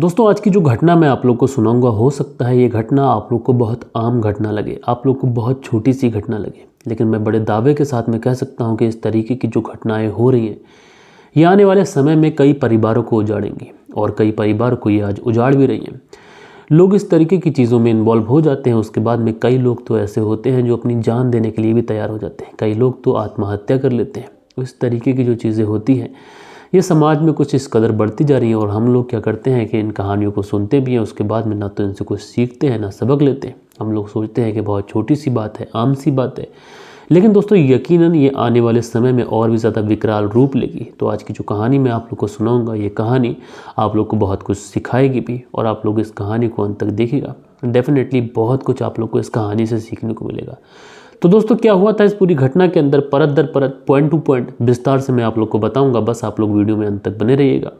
दोस्तों आज की जो घटना मैं आप लोग को सुनाऊंगा, हो सकता है ये घटना आप लोग को बहुत आम घटना लगे, आप लोग को बहुत छोटी सी घटना लगे, लेकिन मैं बड़े दावे के साथ में कह सकता हूँ कि इस तरीके की जो घटनाएं हो रही हैं ये आने वाले समय में कई परिवारों को उजाड़ेंगी और कई परिवारों को ये आज उजाड़ भी रही हैं। लोग इस तरीके की चीज़ों में इन्वॉल्व हो जाते हैं, उसके बाद में कई लोग तो ऐसे होते हैं जो अपनी जान देने के लिए भी तैयार हो जाते हैं, कई लोग तो आत्महत्या कर लेते हैं। इस तरीके की जो चीज़ें होती हैं ये समाज में कुछ इस कदर बढ़ती जा रही है और हम लोग क्या करते हैं कि इन कहानियों को सुनते भी हैं, उसके बाद में ना तो इनसे कुछ सीखते हैं ना सबक लेते हैं। हम लोग सोचते हैं कि बहुत छोटी सी बात है, आम सी बात है, लेकिन दोस्तों यकीनन ये आने वाले समय में और भी ज़्यादा विकराल रूप लेगी। तो आज की जो कहानी मैं आप लोग को सुनाऊंगा, ये कहानी आप लोग को बहुत कुछ सिखाएगी भी और आप लोग इस कहानी को अंत तक देखिएगा, डेफिनेटली बहुत कुछ आप लोग को इस कहानी से सीखने को मिलेगा। तो दोस्तों क्या हुआ था इस पूरी घटना के अंदर, परत दर परत, पॉइंट टू पॉइंट विस्तार से मैं आप लोग को बताऊंगा, बस आप लोग वीडियो में अंत तक बने रहिएगा।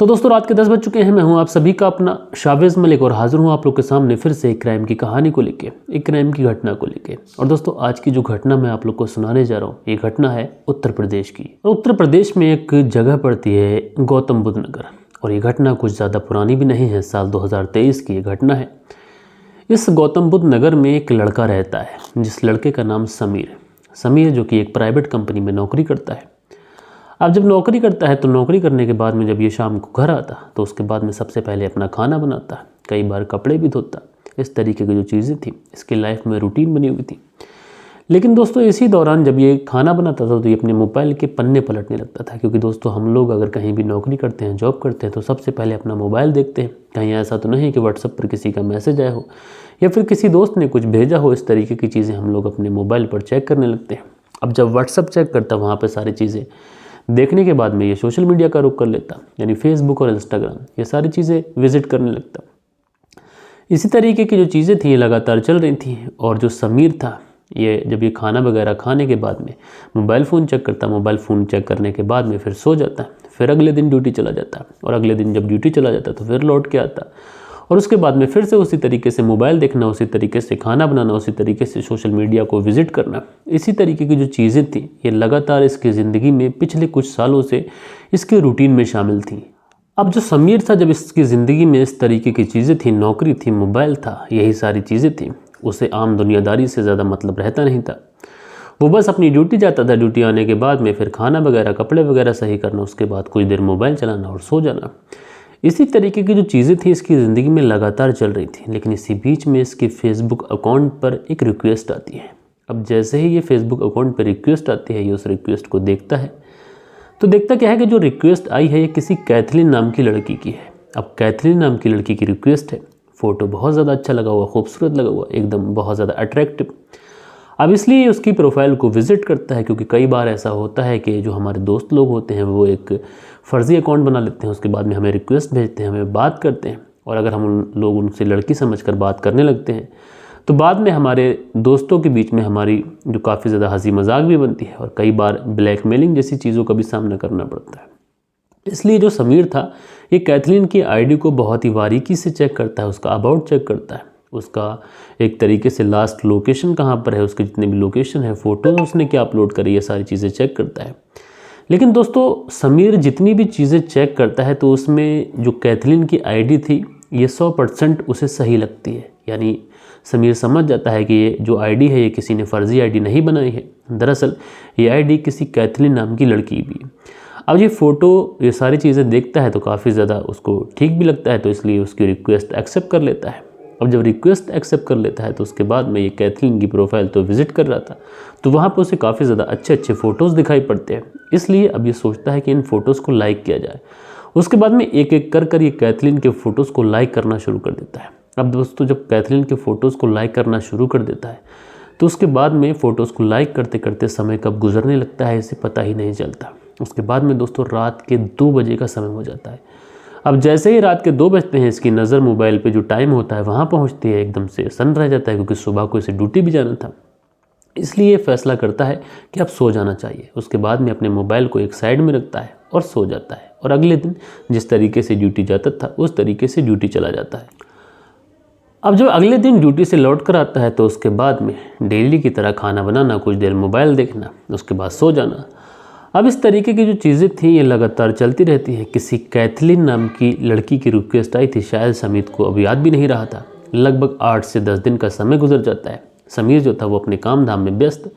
तो दोस्तों रात के 10 बज चुके हैं, मैं हूं आप सभी का अपना शावेज मलिक और हाजिर हूं आप लोग के सामने फिर से एक क्राइम की कहानी को लेके, एक क्राइम की घटना को लेके। और दोस्तों आज की जो घटना मैं आप लोग को सुनाने जा रहा हूँ ये घटना है उत्तर प्रदेश की। उत्तर प्रदेश में एक जगह पड़ती है गौतम बुद्ध नगर, और ये घटना कुछ ज़्यादा पुरानी भी नहीं है, साल 2023 की ये घटना है। इस गौतम बुद्ध नगर में एक लड़का रहता है जिस लड़के का नाम समीर है। समीर जो कि एक प्राइवेट कंपनी में नौकरी करता है। अब जब नौकरी करता है तो नौकरी करने के बाद में जब ये शाम को घर आता तो उसके बाद में सबसे पहले अपना खाना बनाता, कई बार कपड़े भी धोता। इस तरीके की जो चीज़ें थी इसकी लाइफ में रूटीन बनी हुई थी। लेकिन दोस्तों इसी दौरान जब ये खाना बनाता था तो ये अपने मोबाइल के पन्ने पलटने लगता था, क्योंकि दोस्तों हम लोग अगर कहीं भी नौकरी करते हैं, जॉब करते हैं, तो सबसे पहले अपना मोबाइल देखते हैं। कहीं ऐसा तो नहीं कि व्हाट्सएप पर किसी का मैसेज आया हो या फिर किसी दोस्त ने कुछ भेजा हो, इस तरीके की चीज़ें हम लोग अपने मोबाइल पर चेक करने लगते हैं। अब जब व्हाट्सएप चेक करता वहाँ पर सारी चीज़ें देखने के बाद में ये सोशल मीडिया का रुख कर लेता, यानी फेसबुक और इंस्टाग्राम, ये सारी चीज़ें विजिट करने लगता। इसी तरीके की जो चीज़ें थी ये लगातार चल रही थी। और जो समीर था ये जब ये खाना वगैरह खाने के बाद में मोबाइल फ़ोन चेक करता, मोबाइल फ़ोन चेक करने के बाद में फिर सो जाता, फिर अगले दिन ड्यूटी चला जाता, और अगले दिन जब ड्यूटी चला जाता तो फिर लौट के आता, और उसके बाद में फिर से उसी तरीके से मोबाइल देखना, उसी तरीके से खाना बनाना, उसी तरीके से सोशल मीडिया को विजिट करना। इसी तरीके की जो चीज़ें थी ये लगातार इसकी ज़िंदगी में पिछले कुछ सालों से इसके रूटीन में शामिल थी। अब जो समीर था जब इसकी ज़िंदगी में इस तरीके की चीज़ें थी, नौकरी थी, मोबाइल था, यही सारी चीज़ें थी, उसे आम दुनियादारी से ज़्यादा मतलब रहता नहीं था। वो बस अपनी ड्यूटी जाता था, ड्यूटी आने के बाद में फिर खाना वगैरह, कपड़े वगैरह सही करना, उसके बाद कुछ देर मोबाइल चलाना और सो जाना। इसी तरीके की जो चीज़ें थी इसकी ज़िंदगी में लगातार चल रही थी। लेकिन इसी बीच में इसके फेसबुक अकाउंट पर एक रिक्वेस्ट आती है। अब जैसे ही ये फेसबुक अकाउंट पर रिक्वेस्ट आती है ये उस रिक्वेस्ट को देखता है, तो देखता क्या है कि जो रिक्वेस्ट आई है ये किसी कैथलीन नाम की लड़की की है। अब कैथलीन नाम की लड़की की रिक्वेस्ट है, फ़ोटो बहुत ज़्यादा अच्छा लगा हुआ, खूबसूरत लगा हुआ, एकदम बहुत ज़्यादा अट्रैक्टिव। अब इसलिए उसकी प्रोफाइल को विज़िट करता है, क्योंकि कई बार ऐसा होता है कि जो हमारे दोस्त लोग होते हैं वो एक फ़र्ज़ी अकाउंट बना लेते हैं, उसके बाद में हमें रिक्वेस्ट भेजते हैं, हमें बात करते हैं, और अगर हम लोग उनसे लड़की समझकर बात करने लगते हैं तो बाद में हमारे दोस्तों के बीच में हमारी जो काफ़ी ज़्यादा हंसी मजाक भी बनती है और कई बार ब्लैकमेलिंग जैसी चीज़ों का भी सामना करना पड़ता है। इसलिए जो समीर था ये कैथलीन की आईडी को बहुत ही बारीकी से चेक करता है, उसका अबाउट चेक करता है, उसका एक तरीके से लास्ट लोकेशन कहाँ पर है, उसके जितने भी लोकेशन है, फ़ोटोज़ उसने क्या अपलोड करी, ये सारी चीज़ें चेक करता है। लेकिन दोस्तों समीर जितनी भी चीज़ें चेक करता है तो उसमें जो कैथलीन की आईडी थी ये 100% उसे सही लगती है। यानी समीर समझ जाता है कि ये जो आईडी है ये किसी ने फ़र्ज़ी आईडी नहीं बनाई है, दरअसल ये आईडी किसी कैथलीन नाम की लड़की भी। अब ये फ़ोटो, ये सारी चीज़ें देखता है तो काफ़ी ज़्यादा उसको ठीक भी लगता है, तो इसलिए उसकी रिक्वेस्ट एक्सेप्ट कर लेता है। अब जब रिक्वेस्ट एक्सेप्ट कर लेता है तो उसके बाद में ये कैथलीन की प्रोफाइल तो विज़िट कर रहा था, तो वहाँ पर उसे काफ़ी ज़्यादा अच्छे अच्छे फ़ोटोज़ दिखाई पड़ते हैं। इसलिए अब ये सोचता है कि इन फ़ोटोज़ को लाइक किया जाए। उसके बाद में एक एक कर ये कैथलीन के फ़ोटोज़ को लाइक करना शुरू कर देता है। अब दोस्तों जब कैथलीन के फ़ोटोज़ को लाइक करना शुरू कर देता है तो उसके बाद में फ़ोटोज़ को लाइक करते करते समय कब गुजरने लगता है इसे पता ही नहीं चलता। उसके बाद में दोस्तों रात के 2 बजे का समय हो जाता है। अब जैसे ही रात के 2 बजते हैं इसकी नज़र मोबाइल पे जो टाइम होता है वहाँ पहुँचती है, एकदम से सन रह जाता है, क्योंकि सुबह को इसे ड्यूटी भी जाना था। इसलिए फैसला करता है कि अब सो जाना चाहिए। उसके बाद में अपने मोबाइल को एक साइड में रखता है और सो जाता है, और अगले दिन जिस तरीके से ड्यूटी जाता था उस तरीके से ड्यूटी चला जाता है। अब जब अगले दिन ड्यूटी से लौट कर आता है तो उसके बाद में डेली की तरह खाना बनाना, कुछ देर मोबाइल देखना, उसके बाद सो जाना। अब इस तरीके की जो चीज़ें थी ये लगातार चलती रहती हैं। किसी कैथलीन नाम की लड़की की रिक्वेस्ट आई थी, शायद समीर को अब याद भी नहीं रहा था। लगभग 8 से 10 दिन का समय गुजर जाता है। समीर जो था वो अपने काम धाम में व्यस्त,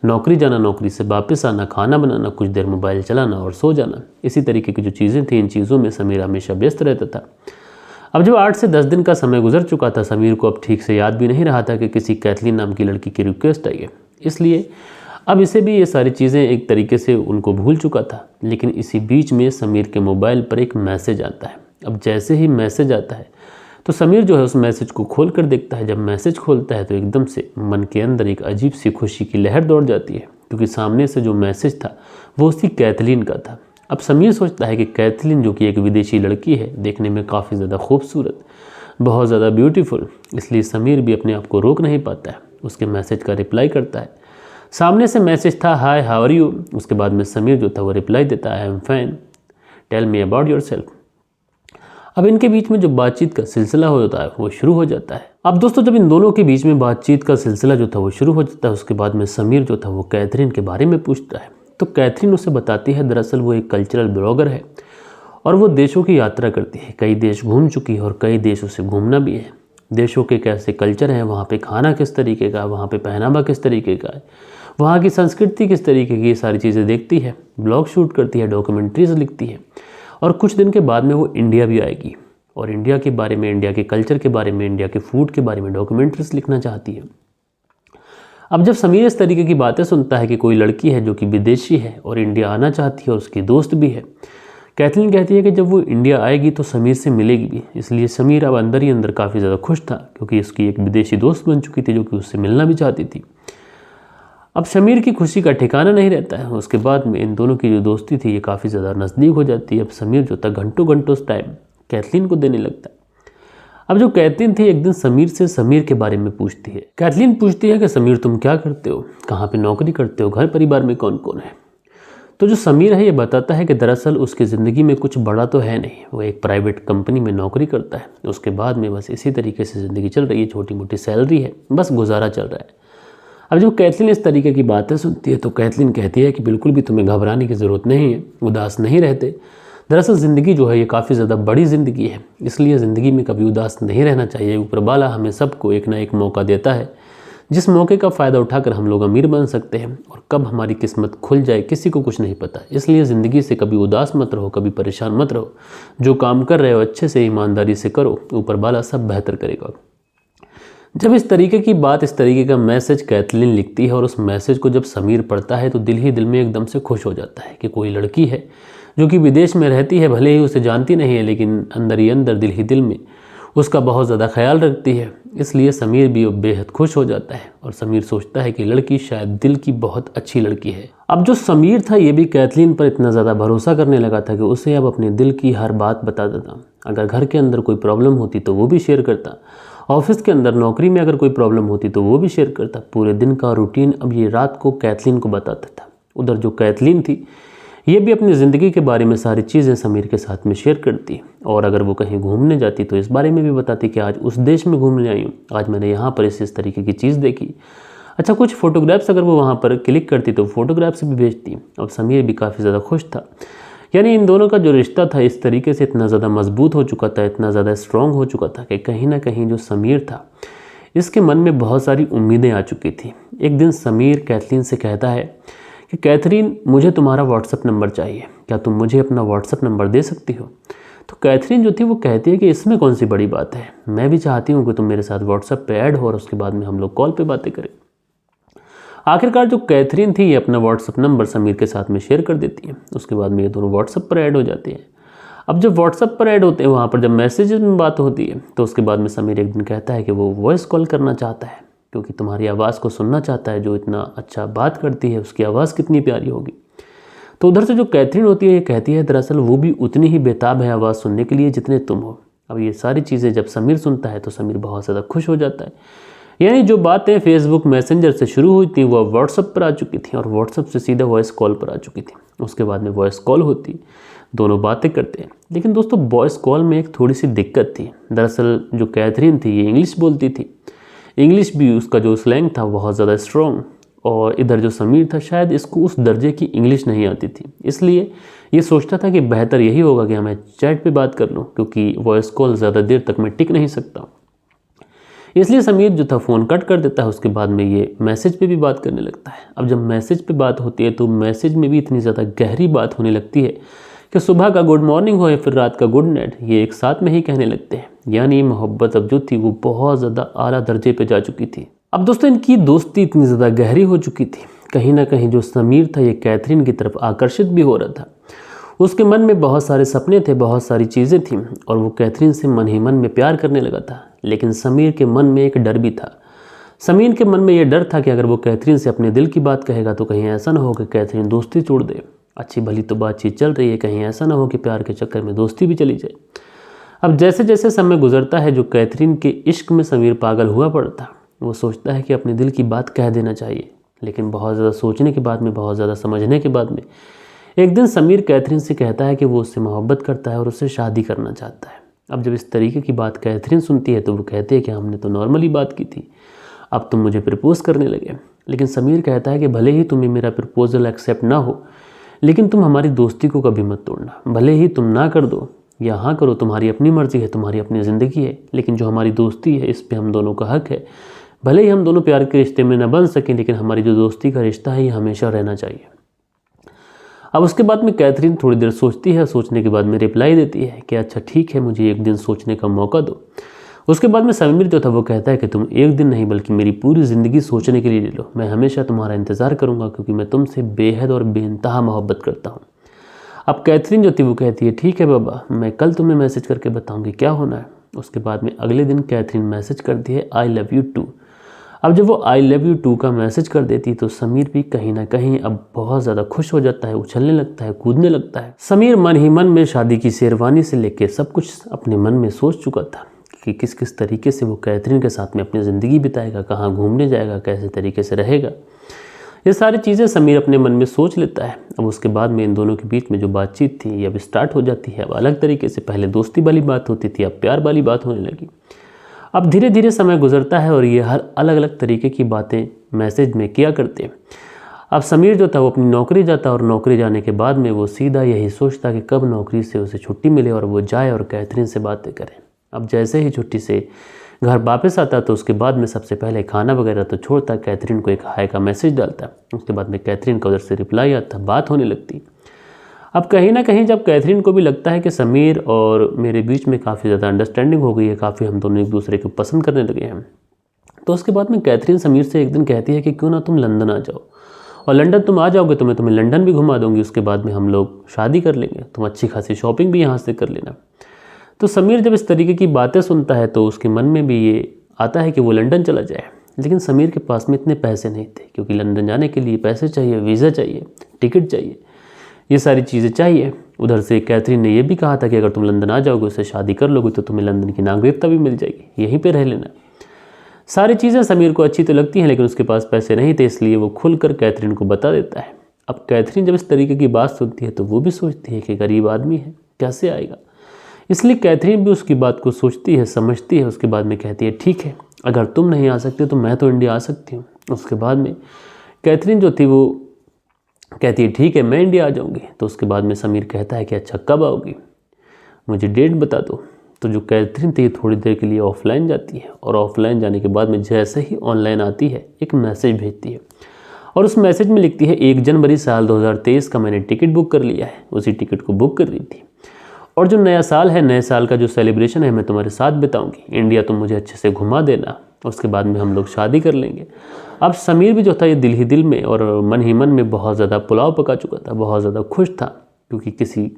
नौकरी जाना, नौकरी से वापस आना, खाना बनाना, कुछ देर मोबाइल चलाना और सो जाना, इसी तरीके की जो चीज़ें थी इन चीज़ों में समीर हमेशा व्यस्त रहता था। अब जब 8 से 10 दिन का समय गुजर चुका था, समीर को अब ठीक से याद भी नहीं रहा था कि किसी कैथलीन नाम की लड़की की रिक्वेस्ट आई है। इसलिए अब इसे भी ये सारी चीज़ें एक तरीके से उनको भूल चुका था। लेकिन इसी बीच में समीर के मोबाइल पर एक मैसेज आता है। अब जैसे ही मैसेज आता है तो समीर जो है उस मैसेज को खोल कर देखता है। जब मैसेज खोलता है तो एकदम से मन के अंदर एक अजीब सी खुशी की लहर दौड़ जाती है, क्योंकि सामने से जो मैसेज था वो उसी कैथलीन का था। अब समीर सोचता है कि कैथलीन जो कि एक विदेशी लड़की है, देखने में काफ़ी ज़्यादा खूबसूरत, बहुत ज़्यादा ब्यूटीफुल, इसलिए समीर भी अपने आप को रोक नहीं पाता है। उसके मैसेज का रिप्लाई करता है। सामने से मैसेज था, हाय हाउ आर यू। उसके बाद में समीर जो था वो रिप्लाई देता है, I am fine, tell me about yourself. अब इनके बीच में जो बातचीत का सिलसिला होता है वो शुरू हो जाता है। अब दोस्तों जब इन दोनों के बीच में बातचीत का सिलसिला जो था वो शुरू हो जाता है, उसके बाद में समीर जो था वो कैथरीन के बारे में पूछता है। तो कैथरीन उसे बताती है दरअसल वो एक कल्चरल ब्लॉगर है और वो देशों की यात्रा करती है। कई देश घूम चुकी है और कई देश उसे घूमना भी है। देशों के कैसे कल्चर हैं, वहाँ पे खाना किस तरीके का, वहाँ पे पहनावा किस तरीके का है, वहाँ की संस्कृति किस तरीके की, ये सारी चीज़ें देखती है, ब्लॉग शूट करती है, डॉक्यूमेंट्रीज लिखती है। और कुछ दिन के बाद में वो इंडिया भी आएगी और इंडिया के बारे में, इंडिया के कल्चर के बारे में, इंडिया के फूड के बारे में डॉक्यूमेंट्रीज लिखना चाहती है। अब जब समीर इस तरीके की बातें सुनता है कि कोई लड़की है जो कि विदेशी है और इंडिया आना चाहती है और उसकी दोस्त भी है, कैथलीन कहती है कि जब वो इंडिया आएगी तो समीर से मिलेगी भी। इसलिए समीर अब अंदर ही अंदर काफ़ी ज़्यादा खुश था, क्योंकि उसकी एक विदेशी दोस्त बन चुकी थी जो कि उससे मिलना भी चाहती थी। अब समीर की खुशी का ठिकाना नहीं रहता है। उसके बाद में इन दोनों की जो दोस्ती थी ये काफ़ी ज़्यादा नज़दीक हो जाती है। अब समीर जो था घंटों घंटों उस टाइम कैथलीन को देने लगता है। अब जो कैथलीन थी एक दिन समीर से समीर के बारे में पूछती है। कैथलीन पूछती है कि समीर तुम क्या करते हो, कहाँ पे नौकरी करते हो, घर परिवार में कौन कौन है। तो जो समीर है ये बताता है कि दरअसल उसकी ज़िंदगी में कुछ बड़ा तो है नहीं, वो एक प्राइवेट कंपनी में नौकरी करता है। उसके बाद में बस इसी तरीके से ज़िंदगी चल रही है, छोटी मोटी सैलरी है, बस गुजारा चल रहा है। अब जब कैथलीन इस तरीके की बातें सुनती है तो कैथलीन कहती है कि बिल्कुल भी तुम्हें घबराने की ज़रूरत नहीं है, उदास नहीं रहते। दरअसल ज़िंदगी जो है ये काफ़ी ज़्यादा बड़ी ज़िंदगी है, इसलिए ज़िंदगी में कभी उदास नहीं रहना चाहिए। ऊपर वाला हमें सबको एक ना एक मौका देता है, जिस मौके का फ़ायदा उठाकर हम लोग अमीर बन सकते हैं, और कब हमारी किस्मत खुल जाए किसी को कुछ नहीं पता। इसलिए ज़िंदगी से कभी उदास मत रहो, कभी परेशान मत रहो। जो काम कर रहे हो अच्छे से ईमानदारी से करो, ऊपर वाला सब बेहतर करेगा। जब इस तरीके की बात, इस तरीके का मैसेज कैथलीन लिखती है और उस मैसेज को जब समीर पढ़ता है तो दिल ही दिल में एकदम से खुश हो जाता है कि कोई लड़की है जो कि विदेश में रहती है, भले ही उसे जानती नहीं है, लेकिन अंदर ही अंदर, दिल ही दिल में उसका बहुत ज़्यादा ख्याल रखती है। इसलिए समीर भी बेहद खुश हो जाता है और समीर सोचता है कि लड़की शायद दिल की बहुत अच्छी लड़की है। अब जो समीर था ये भी कैथलीन पर इतना ज़्यादा भरोसा करने लगा था कि उसे अब अपने दिल की हर बात बता देता। अगर घर के अंदर कोई प्रॉब्लम होती तो वो भी शेयर करता, ऑफिस के अंदर नौकरी में अगर कोई प्रॉब्लम होती तो वो भी शेयर करता। पूरे दिन का रूटीन अब ये रात को कैथलीन को बताता था। उधर जो कैथलीन थी ये भी अपनी ज़िंदगी के बारे में सारी चीज़ें समीर के साथ में शेयर करती, और अगर वो कहीं घूमने जाती तो इस बारे में भी बताती कि आज उस देश में घूमने आई हूँ, आज मैंने यहाँ पर इस तरीके की चीज़ देखी। अच्छा, कुछ फ़ोटोग्राफ्स अगर वो वहाँ पर क्लिक करती तो फ़ोटोग्राफ्स भी भेजती। अब समीर भी काफ़ी ज़्यादा खुश था। यानी इन दोनों का जो रिश्ता था इस तरीके से इतना ज़्यादा मजबूत हो चुका था, इतना ज़्यादा स्ट्रॉन्ग हो चुका था कि कहीं ना कहीं जो समीर था इसके मन में बहुत सारी उम्मीदें आ चुकी थी। एक दिन समीर कैथलीन से कहता है कि कैथरीन, मुझे तुम्हारा व्हाट्सअप नंबर चाहिए, क्या तुम मुझे अपना व्हाट्सअप नंबर दे सकती हो। तो कैथरीन जो थी वो कहती है कि इसमें कौन सी बड़ी बात है, मैं भी चाहती हूँ कि तुम मेरे साथ व्हाट्सअप पे ऐड हो और उसके बाद में हम लोग कॉल पे बातें करें। आखिरकार जो कैथरीन थी ये अपना व्हाट्सअप नंबर समीर के साथ में शेयर कर देती है। उसके बाद में ये दोनों व्हाट्सअप पर ऐड हो जाते हैं। अब जब व्हाट्सअप पर ऐड होते हैं, वहाँ पर जब मैसेजेस में बात होती है, तो उसके बाद में समीर एक दिन कहता है कि वो वॉइस कॉल करना चाहता है, क्योंकि तुम्हारी आवाज़ को सुनना चाहता है। जो इतना अच्छा बात करती है उसकी आवाज़ कितनी प्यारी होगी। तो उधर से जो कैथरीन होती है ये कहती है दरअसल वो भी उतनी ही बेताब है आवाज़ सुनने के लिए जितने तुम हो। अब ये सारी चीज़ें जब समीर सुनता है तो समीर बहुत ज़्यादा खुश हो जाता है। यानी जो बातें फेसबुक मैसेंजर से शुरू हुई थी वो व्हाट्सअप पर आ चुकी थी और व्हाट्सअप से सीधा वॉइस कॉल पर आ चुकी थी। उसके बाद में वॉइस कॉल होती, दोनों बातें करते हैं। लेकिन दोस्तों वॉइस कॉल में एक थोड़ी सी दिक्कत थी। दरअसल जो कैथरीन थी ये इंग्लिश बोलती थी। इंग्लिश भी उसका जो स्लैंग था बहुत ज़्यादा स्ट्रॉन्ग, और इधर जो समीर था शायद इसको उस दर्जे की इंग्लिश नहीं आती थी, इसलिए ये सोचता था कि बेहतर यही होगा कि मैं चैट पे बात कर लूँ, क्योंकि वॉइस कॉल ज़्यादा देर तक मैं टिक नहीं सकता। इसलिए समीर जो था फ़ोन कट कर देता है। उसके बाद में ये मैसेज पे भी बात करने लगता है। अब जब मैसेज पे बात होती है तो मैसेज में भी इतनी ज़्यादा गहरी बात होने लगती है कि सुबह का गुड मॉर्निंग हो या फिर रात का गुड नाइट, ये एक साथ में ही कहने लगते हैं। यानी मोहब्बत अब जो थी वो बहुत ज़्यादा आला दर्जे पे जा चुकी थी। अब दोस्तों इनकी दोस्ती इतनी ज़्यादा गहरी हो चुकी थी, कहीं ना कहीं जो समीर था ये कैथरीन की तरफ आकर्षित भी हो रहा था। उसके मन में बहुत सारे सपने थे, बहुत सारी चीज़ें थीं और वो कैथरीन से मन ही मन में प्यार करने लगा था। लेकिन समीर के मन में एक डर भी था। समीर के मन में ये डर था कि अगर वो कैथरीन से अपने दिल की बात कहेगा तो कहीं ऐसा ना हो कि कैथरीन दोस्ती तोड़ दे। अच्छी भली तो बातचीत चल रही है, कहीं ऐसा ना हो कि प्यार के चक्कर में दोस्ती भी चली जाए। अब जैसे जैसे समय गुजरता है, जो कैथरीन के इश्क में समीर पागल हुआ पड़ता, वो सोचता है कि अपने दिल की बात कह देना चाहिए। लेकिन बहुत ज़्यादा सोचने के बाद में, बहुत ज़्यादा समझने के बाद में एक दिन समीर कैथरीन से कहता है कि वो उससे मोहब्बत करता है और उससे शादी करना चाहता है। अब जब इस तरीके की बात कैथरीन सुनती है तो वो कहते हैं कि हमने तो नॉर्मली बात की थी, अब तुम मुझे प्रपोज़ करने लगे। लेकिन समीर कहता है कि भले ही तुम्हें मेरा प्रपोजल एक्सेप्ट ना हो, लेकिन तुम हमारी दोस्ती को कभी मत तोड़ना। भले ही तुम ना कर दो या हाँ करो, तुम्हारी अपनी मर्जी है, तुम्हारी अपनी ज़िंदगी है, लेकिन जो हमारी दोस्ती है इस पर हम दोनों का हक है। भले ही हम दोनों प्यार के रिश्ते में न बन सकें, लेकिन हमारी जो दोस्ती का रिश्ता है ये हमेशा रहना चाहिए। अब उसके बाद में कैथरीन थोड़ी देर सोचती है, सोचने के बाद में रिप्लाई देती है कि अच्छा ठीक है, मुझे एक दिन सोचने का मौका दो। उसके बाद में समीर जो था वो कहता है कि तुम एक दिन नहीं बल्कि मेरी पूरी ज़िंदगी सोचने के लिए ले लो, मैं हमेशा तुम्हारा इंतज़ार करूँगा, क्योंकि मैं तुमसे बेहद और बेइंतहा मोहब्बत करता हूँ। अब कैथरीन जो थी वो कहती है ठीक है बाबा, मैं कल तुम्हें मैसेज करके बताऊँगी क्या होना है। उसके बाद में अगले दिन कैथरीन मैसेज करती है आई लव यू टू। अब जब वो आई लव यू टू का मैसेज कर देती तो समीर भी कहीं ना कहीं अब बहुत ज़्यादा खुश हो जाता है, उछलने लगता है, कूदने लगता है। समीर मन ही मन में शादी की शेरवानी से लेकर सब कुछ अपने मन में सोच चुका था कि किस किस तरीके से वो कैथरीन के साथ में अपनी ज़िंदगी बिताएगा, कहाँ घूमने जाएगा, कैसे तरीके से रहेगा। ये सारी चीज़ें समीर अपने मन में सोच लेता है। अब उसके बाद में इन दोनों के बीच में जो बातचीत थी ये अब स्टार्ट हो जाती है। अब अलग तरीके से पहले दोस्ती वाली बात होती थी, अब प्यार वाली बात होने लगी। अब धीरे धीरे समय गुजरता है और ये हर अलग अलग तरीके की बातें मैसेज में किया करते हैं। अब समीर जो था वो अपनी नौकरी जाता और नौकरी जाने के बाद में वो सीधा यही सोचता कि कब नौकरी से उसे छुट्टी मिले और वो जाए और कैथरीन से बातें करे। अब जैसे ही छुट्टी से घर वापस आता तो उसके बाद में सबसे पहले खाना वगैरह तो छोड़ता, कैथरीन को एक हाय का मैसेज डालता। उसके बाद में कैथरीन का उधर से रिप्लाई आता, बात होने लगती। अब कहीं ना कहीं जब कैथरीन को भी लगता है कि समीर और मेरे बीच में काफ़ी ज़्यादा अंडरस्टैंडिंग हो गई है, काफ़ी हम दोनों एक दूसरे को पसंद करने लगे हैं, तो उसके बाद में कैथरीन समीर से एक दिन कहती है कि क्यों ना तुम लंदन आ जाओ, और लंदन तुम आ जाओगे तो मैं तुम्हें लंदन भी घुमा दूंगी, उसके बाद में हम लोग शादी कर लेंगे, तुम अच्छी खासी शॉपिंग भी यहाँ से कर लेना। तो समीर जब इस तरीके की बातें सुनता है तो उसके मन में भी ये आता है कि वो लंदन चला जाए। लेकिन समीर के पास में इतने पैसे नहीं थे, क्योंकि लंदन जाने के लिए पैसे चाहिए, वीज़ा चाहिए, टिकट चाहिए, ये सारी चीज़ें चाहिए। उधर से कैथरीन ने यह भी कहा था कि अगर तुम लंदन आ जाओगे, उससे शादी कर लोगे तो तुम्हें लंदन की नागरिकता भी मिल जाएगी, यहीं पे रह लेना। सारी चीज़ें समीर को अच्छी तो लगती हैं, लेकिन उसके पास पैसे नहीं थे, इसलिए वो खुलकर कैथरीन को बता देता है। अब कैथरीन जब इस तरीके की बात सुनती है तो वो भी सोचती है कि गरीब आदमी है, कैसे आएगा। इसलिए कैथरीन भी उसकी बात को सोचती है, समझती है। उसके बाद में कहती है ठीक है, अगर तुम नहीं आ सकते तो मैं तो इंडिया आ सकती हूँ। उसके बाद में कैथरीन जो थी वो कहती है ठीक है, मैं इंडिया आ जाऊँगी। तो उसके बाद में समीर कहता है कि अच्छा कब आओगी, मुझे डेट बता दो। तो जो कैथरीन थी थोड़ी देर के लिए ऑफलाइन जाती है, और ऑफलाइन जाने के बाद में जैसे ही ऑनलाइन आती है एक मैसेज भेजती है, और उस मैसेज में लिखती है 1 जनवरी साल 2023 का मैंने टिकट बुक कर लिया है। उसी टिकट को बुक कर दी थी, और जो नया साल है, नए साल का जो सेलिब्रेशन है मैं तुम्हारे साथ बिताऊंगी, इंडिया तुम मुझे अच्छे से घुमा देना, उसके बाद में हम लोग शादी कर लेंगे। अब समीर भी जो था ये दिल ही दिल में और मन ही मन में बहुत ज़्यादा पुलाव पका चुका था, बहुत ज़्यादा खुश था, क्योंकि किसी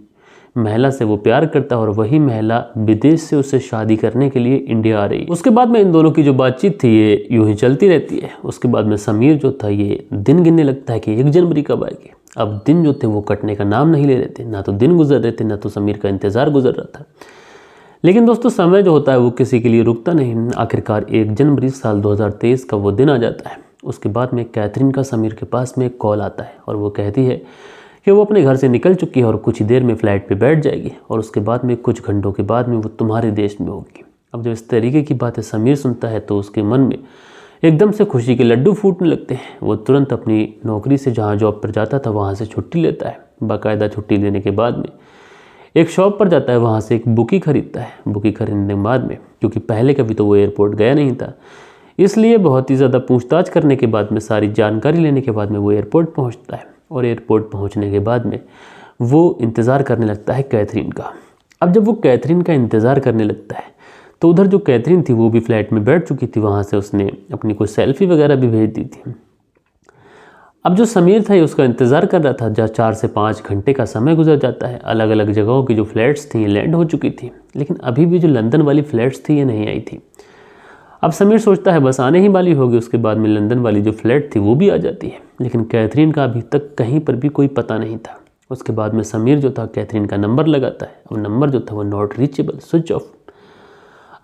महिला से वो प्यार करता और वही महिला विदेश से उससे शादी करने के लिए इंडिया आ रही। उसके बाद में इन दोनों की जो बातचीत थी ये यूं ही चलती रहती है। उसके बाद में समीर जो था ये दिन गिनने लगता है कि 1 जनवरी कब आएगी। अब दिन जो थे वो कटने का नाम नहीं ले रहे थे, ना तो दिन गुजर रहे थे, ना तो समीर का इंतज़ार गुजर रहा था। लेकिन दोस्तों समय जो होता है वो किसी के लिए रुकता नहीं। आखिरकार 1 जनवरी साल 2023 का वो दिन आ जाता है। उसके बाद में कैथरीन का समीर के पास में एक कॉल आता है, और वो कहती है कि वो अपने घर से निकल चुकी है और कुछ ही देर में फ़्लाइट पे बैठ जाएगी, और उसके बाद में कुछ घंटों के बाद में वो तुम्हारे देश में होगी। अब जब इस तरीके की बातें समीर सुनता है तो उसके मन में एकदम से खुशी के लड्डू फूटने लगते हैं। वो तुरंत अपनी नौकरी से जहाँ जॉब पर जाता था वहाँ से छुट्टी लेता है। बाकायदा छुट्टी लेने के बाद में एक शॉप पर जाता है, वहाँ से एक बुकी खरीदता है। बुकी खरीदने के बाद में, क्योंकि पहले कभी तो वो एयरपोर्ट गया नहीं था, इसलिए बहुत ही ज़्यादा पूछताछ करने के बाद में, सारी जानकारी लेने के बाद में वो एयरपोर्ट पहुँचता है। और एयरपोर्ट पहुँचने के बाद में वो इंतज़ार करने लगता है कैथरीन का। अब जब वो कैथरीन का इंतज़ार करने लगता है तो उधर जो कैथरीन थी वो भी फ्लाइट में बैठ चुकी थी। वहाँ से उसने अपनी कोई सेल्फी वगैरह भी भेज दी थी। अब जो समीर था ये उसका इंतज़ार कर रहा था। जहाँ 4 से 5 घंटे का समय गुजर जाता है। अलग अलग जगहों की जो फ़्लाइट्स थी ये लैंड हो चुकी थी, लेकिन अभी भी जो लंदन वाली फ़्लाइट्स थी ये नहीं आई थी। अब समीर सोचता है बस आने ही वाली होगी, उसके बाद में लंदन वाली जो फ़्लाइट थी वो भी आ जाती है। लेकिन कैथरीन का अभी तक कहीं पर भी कोई पता नहीं था। उसके बाद में समीर जो था कैथरीन का नंबर लगाता है। अब नंबर जो था वो नॉट रीचेबल, स्विच ऑफ।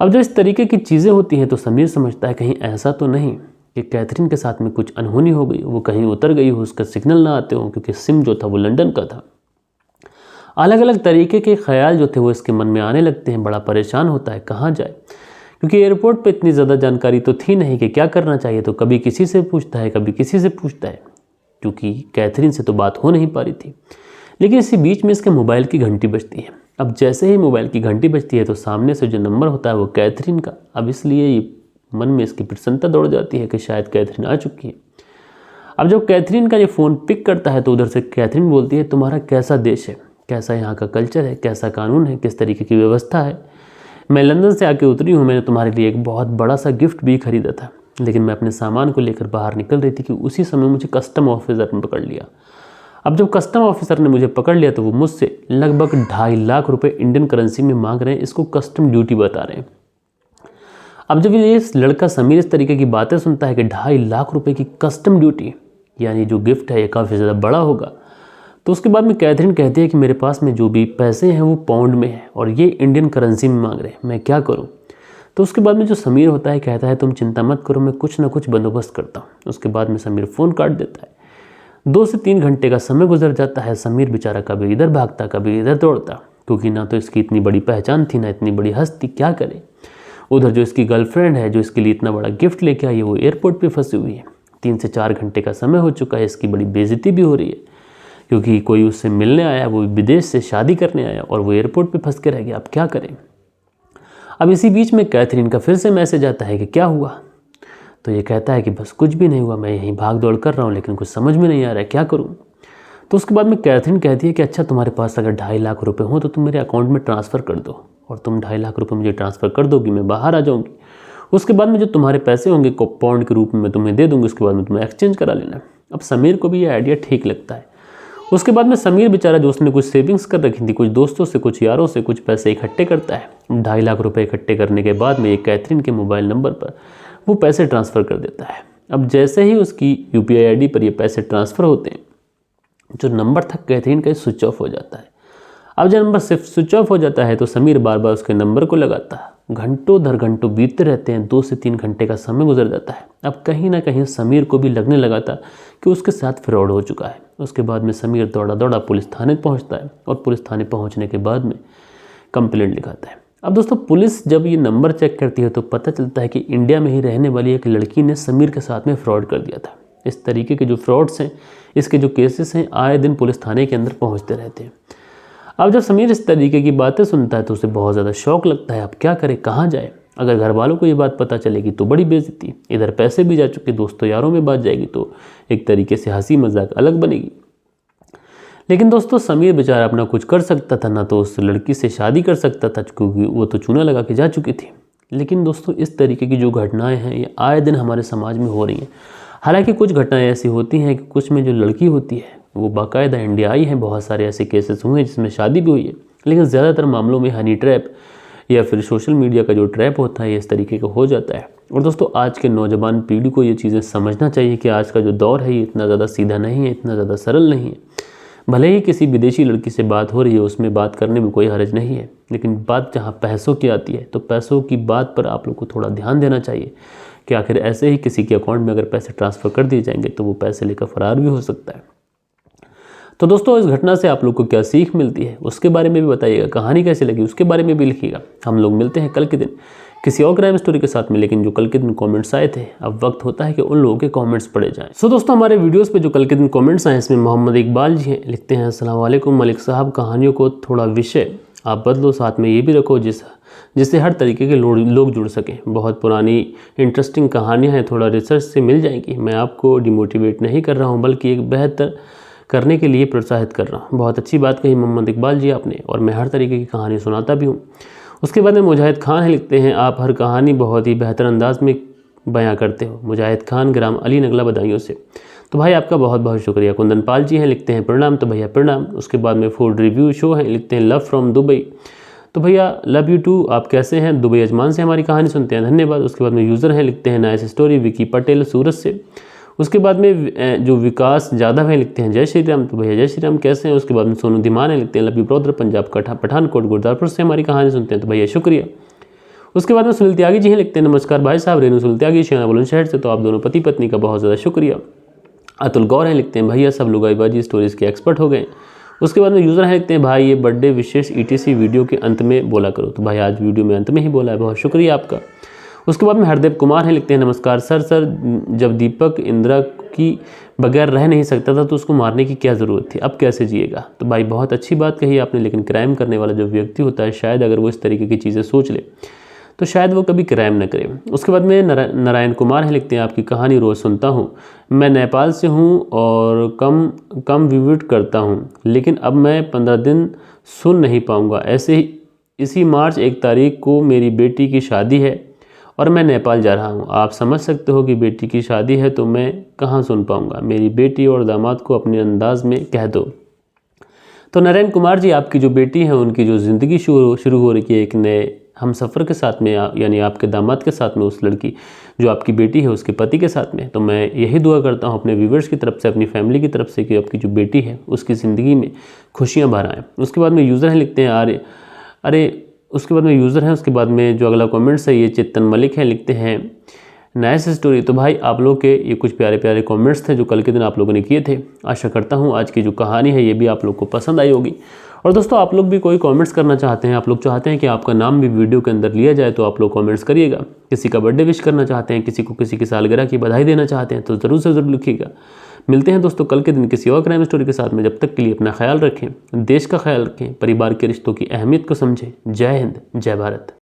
अब जब इस तरीके की चीज़ें होती हैं तो समीर समझता है कहीं ऐसा तो नहीं कि कैथरीन के साथ में कुछ अनहोनी हो गई, वो कहीं उतर गई हो, उसका सिग्नल ना आते हो, क्योंकि सिम जो था वो लंदन का था। अलग अलग तरीके के ख्याल जो थे वो इसके मन में आने लगते हैं। बड़ा परेशान होता है कहाँ जाए, क्योंकि एयरपोर्ट पे इतनी ज़्यादा जानकारी तो थी नहीं कि क्या करना चाहिए। तो कभी किसी से पूछता है, कभी किसी से पूछता है, क्योंकि कैथरीन से तो बात हो नहीं पा रही थी। लेकिन इसी बीच में इसके मोबाइल की घंटी बजती है। अब जैसे ही मोबाइल की घंटी बजती है तो सामने से जो नंबर होता है वो कैथरीन का। अब इसलिए ये मन में इसकी प्रसन्नता दौड़ जाती है कि शायद कैथरीन आ चुकी है। अब जब कैथरीन का ये फ़ोन पिक करता है तो उधर से कैथरीन बोलती है, तुम्हारा कैसा देश है, कैसा यहाँ का कल्चर है, कैसा कानून है, किस तरीके की व्यवस्था है। मैं लंदन से आके उतरी हूँ, मैंने तुम्हारे लिए एक बहुत बड़ा सा गिफ्ट भी खरीदा था, लेकिन मैं अपने सामान को लेकर बाहर निकल रही थी कि उसी समय मुझे कस्टम ऑफिसर ने पकड़ लिया। अब जब कस्टम ऑफिसर ने मुझे पकड़ लिया तो वो मुझसे लगभग 2.5 लाख रुपए इंडियन करेंसी में मांग रहे हैं। इसको कस्टम ड्यूटी बता रहे हैं। अब जब ये लड़का समीर इस तरीके की बातें सुनता है कि 2.5 लाख रुपए की कस्टम ड्यूटी, यानी जो गिफ्ट है ये काफ़ी ज़्यादा बड़ा होगा, तो उसके बाद में कैथरीन कहती है कि मेरे पास में जो भी पैसे हैं वो पाउंड में है और ये इंडियन करेंसी में मांग रहे हैं, मैं क्या करूँ। तो उसके बाद में जो समीर होता है कहता है तुम चिंता मत करो, मैं कुछ ना कुछ बंदोबस्त करता हूँ। उसके बाद में समीर फ़ोन काट देता है। 2 से 3 घंटे का समय गुजर जाता है। समीर बेचारा कभी इधर भागता कभी इधर दौड़ता, क्योंकि ना तो इसकी इतनी बड़ी पहचान थी ना इतनी बड़ी हस्ती, क्या करे। उधर जो इसकी गर्लफ्रेंड है जो इसके लिए इतना बड़ा गिफ्ट लेके आई है वो एयरपोर्ट पे फंसी हुई है। 3 से 4 घंटे का समय हो चुका है। इसकी बड़ी बेइज्जती भी हो रही है, क्योंकि कोई उससे मिलने आया, वो विदेश से शादी करने आया और वो एयरपोर्ट पे फंस के रह गया। अब क्या करें। अब इसी बीच में कैथरीन का फिर से मैसेज आता है कि क्या हुआ। तो ये कहता है कि बस कुछ भी नहीं हुआ, मैं यहीं भाग दौड़ कर रहा हूँ, लेकिन कुछ समझ में नहीं आ रहा है क्या करूँ। तो उसके बाद में कैथरीन कहती है कि अच्छा तुम्हारे पास अगर 2.5 लाख रुपए हो तो तुम मेरे अकाउंट में ट्रांसफ़र कर दो, और तुम 2.5 लाख रुपए मुझे ट्रांसफ़र कर दोगी, मैं बाहर आ जाऊँगी। उसके बाद में जो तुम्हारे पैसे होंगे पाउंड के रूप में मैं तुम्हें दे दूँगी, उसके बाद में तुम्हें एक्सचेंज करा लेना। अब समीर को भी ये आइडिया ठीक लगता है। उसके बाद में समीर बेचारा जो उसने कुछ सेविंग्स कर रखी थी, कुछ दोस्तों से कुछ यारों से कुछ पैसे इकट्ठे करता है। 2.5 लाख रुपए इकट्ठे करने के बाद में ये कैथरीन के मोबाइल नंबर पर वो पैसे ट्रांसफ़र कर देता है। अब जैसे ही उसकी UPI ID पर ये पैसे ट्रांसफ़र होते हैं, जो नंबर था कैथरीन का स्विच ऑफ हो जाता है। अब जब नंबर सिर्फ स्विच ऑफ हो जाता है तो समीर बार बार उसके नंबर को लगाता है। घंटों दर घंटों बीतते रहते हैं। 2 से 3 घंटे का समय गुजर जाता है। अब कहीं ना कहीं समीर को भी लगने लगा था कि उसके साथ फ्रॉड हो चुका है। उसके बाद में समीर दौड़ा दौड़ा पुलिस थाने पहुंचता है और पुलिस थाने पहुंचने के बाद में कंप्लेंट लिखाता है। अब दोस्तों पुलिस जब ये नंबर चेक करती है तो पता चलता है कि इंडिया में ही रहने वाली एक लड़की ने समीर के साथ में फ्रॉड कर दिया था। इस तरीके के जो फ्रॉड्स हैं, इसके जो केसेस हैं, आए दिन पुलिस थाने के अंदर पहुँचते रहते हैं। अब जब समीर इस तरीके की बातें सुनता है तो उसे बहुत ज़्यादा शौक लगता है। अब क्या करे, कहाँ जाए। अगर घर वालों को ये बात पता चलेगी तो बड़ी बेइज्जती, इधर पैसे भी जा चुके, दोस्तों यारों में बात जाएगी तो एक तरीके से हंसी मजाक अलग बनेगी। लेकिन दोस्तों समीर बेचारा अपना कुछ कर सकता था, ना तो उस लड़की से शादी कर सकता था क्योंकि वो तो चूना लगा के जा चुकी थी। लेकिन दोस्तों इस तरीके की जो घटनाएँ हैं ये आए दिन हमारे समाज में हो रही हैं। हालांकि कुछ घटनाएं ऐसी होती हैं कि कुछ में जो लड़की होती है वो बाकायदा इंडिया आई है। बहुत सारे ऐसे केसेस हुए हैं जिसमें शादी भी हुई है, लेकिन ज़्यादातर मामलों में हनी ट्रैप या फिर सोशल मीडिया का जो ट्रैप होता है इस तरीके का हो जाता है। और दोस्तों आज के नौजवान पीढ़ी को ये चीज़ें समझना चाहिए कि आज का जो दौर है ये इतना ज़्यादा सीधा नहीं है, इतना ज़्यादा सरल नहीं है। भले ही किसी विदेशी लड़की से बात हो रही है, उसमें बात करने में कोई हर्ज नहीं है, लेकिन बात जहाँ पैसों की आती है तो पैसों की बात पर आप लोग को थोड़ा ध्यान देना चाहिए कि आखिर ऐसे ही किसी के अकाउंट में अगर पैसे ट्रांसफ़र कर दिए जाएंगे तो वो पैसे लेकर फरार भी हो सकता है। तो दोस्तों इस घटना से आप लोग को क्या सीख मिलती है उसके बारे में भी बताइएगा। कहानी कैसी लगी उसके बारे में भी लिखिएगा। हम लोग मिलते हैं कल के दिन किसी और क्राइम स्टोरी के साथ में। लेकिन जो कल के दिन कमेंट्स आए थे, अब वक्त होता है कि उन लोगों के कमेंट्स पढ़े जाएं। सो दोस्तों, हमारे वीडियोस पे जो कल के दिन कमेंट्स आए, इसमें मोहम्मद इकबाल जी हैं, लिखते हैं अस्सलाम वालेकुम मलिक साहब, कहानियों को थोड़ा विषय आप बदलो, साथ में ये भी रखो जिससे हर तरीके के लोग जुड़ सकें। बहुत पुरानी इंटरेस्टिंग कहानियाँ हैं, थोड़ा रिसर्च से मिल जाएंगी। मैं आपको डिमोटिवेट नहीं कर रहा हूँ, बल्कि एक बेहतर करने के लिए प्रोत्साहित कर रहा हूँ। बहुत अच्छी बात कही मोहम्मद इकबाल जी आपने, और मैं हर तरीके की कहानी सुनाता भी हूँ। उसके बाद में मुजाहिद खान है, लिखते हैं आप हर कहानी बहुत ही बेहतर अंदाज में बयां करते हो। मुजाहिद खान, ग्राम अली नगला, बदायूं से। तो भाई आपका बहुत बहुत शुक्रिया। कुंदन पाल जी हैं, लिखते हैं प्रणाम। तो भैया प्रणाम। उसके बाद में फूड रिव्यू शो है, लिखते हैं लव फ्रॉम दुबई। तो भैया लव यू टू, आप कैसे हैं? दुबई अजमान से हमारी कहानी सुनते हैं, धन्यवाद। उसके बाद में यूज़र हैं, लिखते हैं नाइस स्टोरी, विकी पटेल सूरत से। उसके बाद में जो विकास यादव है, लिखते हैं जय श्री राम। तो भैया जय श्री राम, कैसे हैं? उसके बाद में सोनू धीमान है, लिखते हैं लव यू ब्रदर, पंजाब का पठानकोट गुरदासपुर से हमारी कहानी सुनते हैं। तो भैया शुक्रिया। उसके बाद में सुनील त्यागी जी हैं, लिखते हैं नमस्कार भाई साहब, रेणु सुनील त्यागी, शियाना बुलंदशहर से। तो आप दोनों पति पत्नी का बहुत ज़्यादा शुक्रिया। अतुल गौर हैं, लिखते हैं भैया सब लुगाईबाजी स्टोरीज़ के एक्सपर्ट हो गए। उसके बाद में यूज़र हैं, लिखते हैं भाई ये बर्थडे विशेष ETC वीडियो के अंत में बोला करो। तो भाई आज वीडियो में अंत में ही बोला है, बहुत शुक्रिया आपका। उसके बाद में हरदेव कुमार हैं, लिखते हैं नमस्कार सर, जब दीपक इंदिरा की बगैर रह नहीं सकता था तो उसको मारने की क्या ज़रूरत थी, अब कैसे जिएगा? तो भाई बहुत अच्छी बात कही आपने, लेकिन क्राइम करने वाला जो व्यक्ति होता है, शायद अगर वो इस तरीके की चीज़ें सोच ले तो शायद वो कभी क्राइम न करे। उसके बाद में नारायण कुमार हैं, लिखते हैं आपकी कहानी रोज़ सुनता हूँ। मैं नेपाल से हूँ और कम विजिट करता हूँ, लेकिन अब मैं 15 दिन सुन नहीं पाऊँगा। ऐसे ही इसी मार्च 1 तारीख को मेरी बेटी की शादी है और मैं नेपाल जा रहा हूँ। आप समझ सकते हो कि बेटी की शादी है तो मैं कहाँ सुन पाऊँगा। मेरी बेटी और दामाद को अपने अंदाज में कह दो। तो नारायण कुमार जी, आपकी जो बेटी है उनकी जो ज़िंदगी शुरू हो रही है एक नए हम सफ़र के साथ में, यानी आपके दामाद के साथ में, उस लड़की जो आपकी बेटी है उसके पति के साथ में। तो मैं यही दुआ करता हूँ अपने व्यूवर्स की तरफ से, अपनी फैमिली की तरफ से, कि आपकी जो बेटी है उसकी ज़िंदगी में खुशियाँ भर आएँ। उसके बाद में यूज़र हैं, लिखते हैं उसके बाद में यूज़र हैं, उसके बाद में जो अगला कमेंट्स है ये चेतन मलिक है, लिखते हैं नाइस स्टोरी। तो भाई आप लोग के ये कुछ प्यारे प्यारे कमेंट्स थे जो कल के दिन आप लोगों ने किए थे। आशा करता हूँ आज की जो कहानी है ये भी आप लोग को पसंद आई होगी। और दोस्तों, आप लोग भी कोई कमेंट्स करना चाहते हैं, आप लोग चाहते हैं कि आपका नाम भी वीडियो के अंदर लिया जाए, तो आप लोग कमेंट्स करिएगा। किसी का बर्थडे विश करना चाहते हैं, किसी को किसी की सालगिरह की बधाई देना चाहते हैं, तो ज़रूर से ज़रूर लिखिएगा। मिलते हैं दोस्तों कल के दिन किसी और क्राइम स्टोरी के साथ में। जब तक के लिए अपना ख्याल रखें, देश का ख्याल रखें, परिवार के रिश्तों की अहमियत को समझें। जय हिंद, जय भारत।